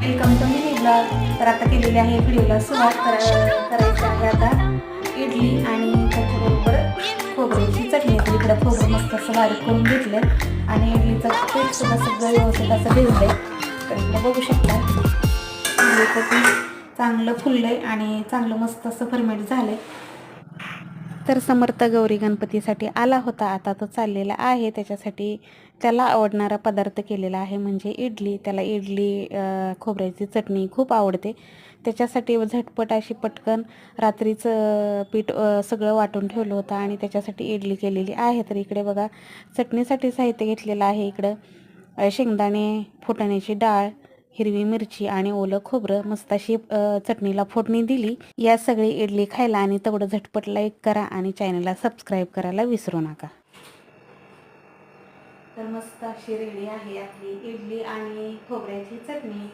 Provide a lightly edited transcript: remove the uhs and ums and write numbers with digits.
Welcome to mini blog. तर आता केलेली आहे व्हिडिओला सुरुवात करायची आहे आता इडली आणि त्याच्याबरोबर खोबऱ्याची चटणी. तर इकडं खोबरं मस्त असं बारीक करून घेतलं आणि इडलीचं पीठ सुद्धा सगळं व्यवस्थित असं भिजलं आहे. तर इकडं बघू शकता इडलीचं पीठ चांगलं फुललं आहे आणि चांगलं मस्त असं फर्मेंट झालं आहे. तर समर्थ गौरी गणपतीसाठी आला होता, आता तो चाललेला आहे. त्याच्यासाठी त्याला आवडणारा पदार्थ केलेला आहे म्हणजे इडली. त्याला इडली खोबऱ्याची चटणी खूप आवडते. त्याच्यासाठी झटपट अशी पटकन रात्रीचं पीठ सगळं वाटून ठेवलं होतं आणि त्याच्यासाठी इडली केलेली आहे. तर इकडे बघा चटणीसाठी साहित्य घेतलेलं आहे. इकडं शेंगदाणे, फुटाण्याची डाळ, हिरवी मिरची आणि ओलं खोबरं. मस्त अशी चटणीला फोडणी दिली. या सगळी इडली खायला आणि तेवढं झटपट लाईक करा आणि चॅनलला सबस्क्राईब करायला विसरू नका. तर मस्त अशी रेडी आहे आपली इडली आणि खोबऱ्याची चटणी.